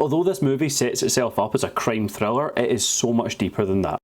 Although this movie sets itself up as a crime thriller, it is so much deeper than that.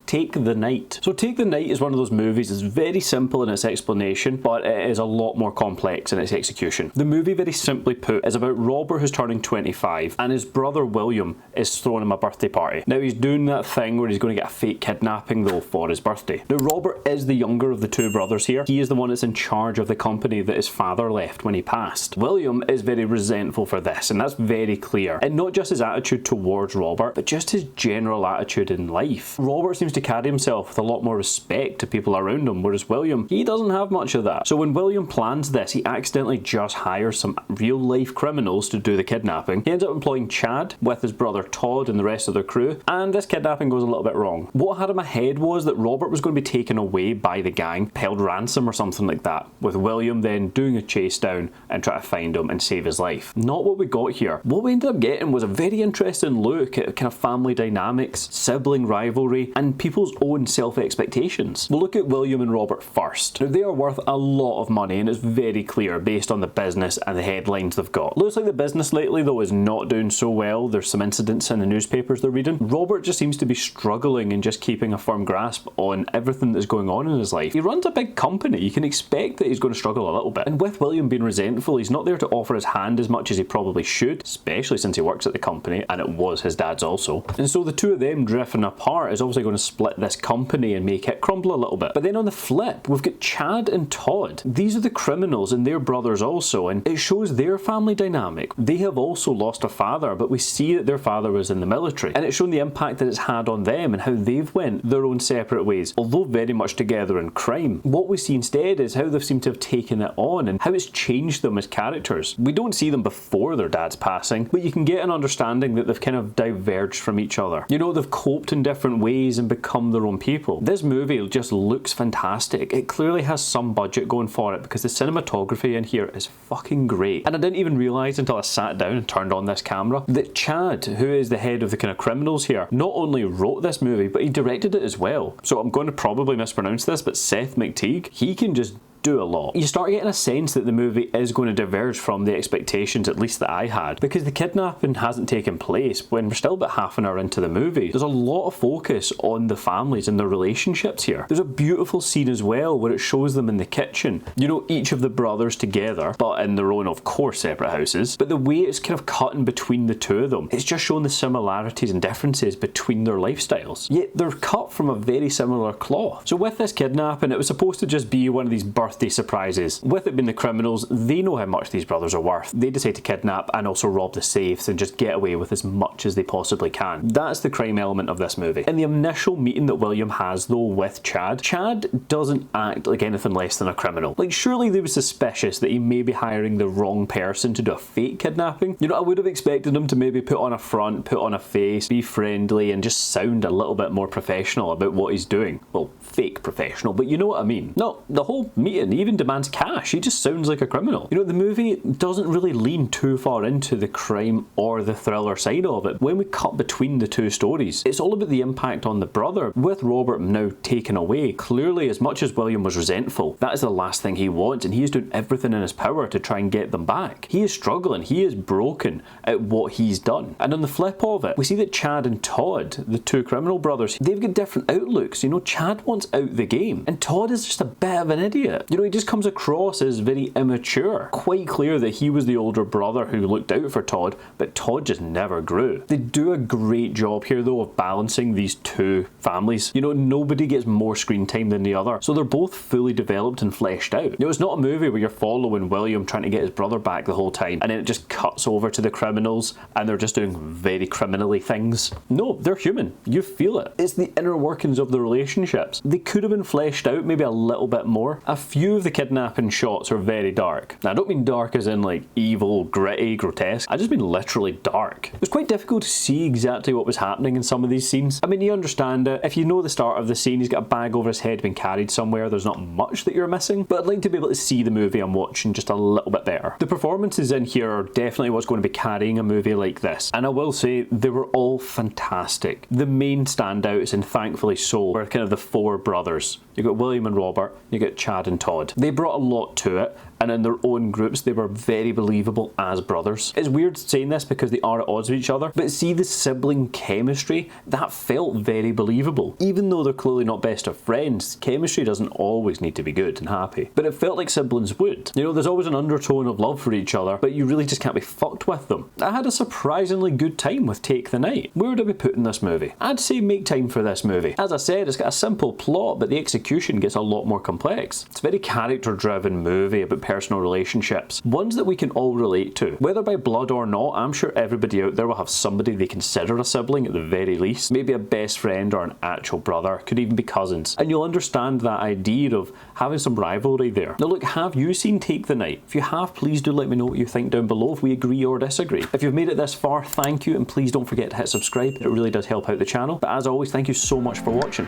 Take the Night. So Take the Night is one of those movies that's very simple in its explanation, but it is a lot more complex in its execution. The movie, very simply put, is about Robert, who's turning 25, and his brother William is throwing him a birthday party. Now he's doing that thing where he's going to get a fake kidnapping though for his birthday. Now Robert is the younger of the two brothers here. He is the one that's in charge of the company that his father left when he passed. William is very resentful for this, and that's very clear. And not just his attitude towards Robert, but just his general attitude in life. Robert seems to carry himself with a lot more respect to people around him, whereas William, he doesn't have much of that. So when William plans this, he accidentally just hires some real life criminals to do the kidnapping. He ends up employing Chad with his brother Todd and the rest of their crew, and this kidnapping goes a little bit wrong. What had in my head was that Robert was going to be taken away by the gang, held ransom or something like that, with William then doing a chase down and try to find him and save his life. Not what we got here. What we ended up getting was a very interesting look at kind of family dynamics, sibling rivalry, and people's own self-expectations. We'll look at William and Robert first. Now they are worth a lot of money, and it's very clear based on the business and the headlines they've got. Looks like the business lately though is not doing so well. There's some incidents in the newspapers they're reading. Robert just seems to be struggling and just keeping a firm grasp on everything that's going on in his life. He runs a big company. You can expect that he's going to struggle a little bit. And with William being resentful, he's not there to offer his hand as much as he probably should, especially since he works at the company and it was his dad's also. And so the two of them drifting apart is obviously going to split this company and make it crumble a little bit. But then on the flip, we've got Chad and Todd. These are the criminals and their brothers also, and it shows their family dynamic. They have also lost a father, but we see that their father was in the military, and it's shown the impact that it's had on them and how they've went their own separate ways, although very much together in crime. What we see instead is how they've seemed to have taken it on and how it's changed them as characters. We don't see them before their dad's passing, but you can get an understanding that they've kind of diverged from each other. You know, they've coped in different ways and become their own people. This movie just looks fantastic. It clearly has some budget going for it because the cinematography in here is fucking great. And I didn't even realise until I sat down and turned on this camera that Chad, who is the head of the kind of criminals here, not only wrote this movie, but he directed it as well. So I'm going to probably mispronounce this, but Seth McTigue, he can just do a lot. You start getting a sense that the movie is going to diverge from the expectations, at least that I had, because the kidnapping hasn't taken place when we're still about half an hour into the movie. There's a lot of focus on the families and their relationships here. There's a beautiful scene as well where it shows them in the kitchen. You know, each of the brothers together, but in their own, of course, separate houses. But the way it's kind of cut in between the two of them, it's just showing the similarities and differences between their lifestyles. Yet they're cut from a very similar cloth. So with this kidnapping, it was supposed to just be one of these birthday surprises. With it being the criminals, they know how much these brothers are worth. They decide to kidnap and also rob the safes and just get away with as much as they possibly can. That's the crime element of this movie. In the initial meeting that William has though with Chad, Chad doesn't act like anything less than a criminal. Like, surely they were suspicious that he may be hiring the wrong person to do a fake kidnapping. You know, I would have expected him to maybe put on a front, put on a face, be friendly and just sound a little bit more professional about what he's doing. Well, fake professional, but you know what I mean. No, the whole meeting, he even demands cash. He just sounds like a criminal. You know, the movie doesn't really lean too far into the crime or the thriller side of it. When we cut between the two stories, it's all about the impact on the brother. With Robert now taken away, clearly as much as William was resentful, that is the last thing he wants, and he is doing everything in his power to try and get them back. He is struggling. He is broken at what he's done. And on the flip of it, we see that Chad and Todd, the two criminal brothers, they've got different outlooks. You know, Chad wants out the game, and Todd is just a bit of an idiot. You know, he just comes across as very immature. Quite clear that he was the older brother who looked out for Todd, but Todd just never grew. They do a great job here though of balancing these two families. You know, nobody gets more screen time than the other, so they're both fully developed and fleshed out. You know, it's not a movie where you're following William trying to get his brother back the whole time and then it just cuts over to the criminals and they're just doing very criminally things. No, they're human. You feel it. It's the inner workings of the relationships. They could have been fleshed out maybe a little bit more. A few of the kidnapping shots are very dark. Now, I don't mean dark as in like evil, gritty, grotesque. I just mean literally dark. It was quite difficult to see exactly what was happening in some of these scenes. I mean, you understand it. If you know the start of the scene, he's got a bag over his head being carried somewhere, there's not much that you're missing, but I'd like to be able to see the movie I'm watching just a little bit better. The performances in here are definitely what's going to be carrying a movie like this, and I will say they were all fantastic. The main standouts, and thankfully so, were kind of the four brothers. You got William and Robert, you got Chad and Todd. Todd. They brought a lot to it, and in their own groups they were very believable as brothers. It's weird saying this because they are at odds with each other, but see the sibling chemistry? That felt very believable. Even though they're clearly not best of friends, chemistry doesn't always need to be good and happy. But it felt like siblings would. You know, there's always an undertone of love for each other, but you really just can't be fucked with them. I had a surprisingly good time with Take the Night. Where would I be putting this movie? I'd say make time for this movie. As I said, it's got a simple plot, but the execution gets a lot more complex. It's a very character-driven movie about personal relationships, ones that we can all relate to. Whether by blood or not, I'm sure everybody out there will have somebody they consider a sibling at the very least, maybe a best friend or an actual brother, could even be cousins, and you'll understand that idea of having some rivalry there. Now look, have you seen Take the Night? If you have, please do let me know what you think down below, if we agree or disagree. If you've made it this far, thank you, and please don't forget to hit subscribe. It really does help out the channel. But as always, thank you so much for watching.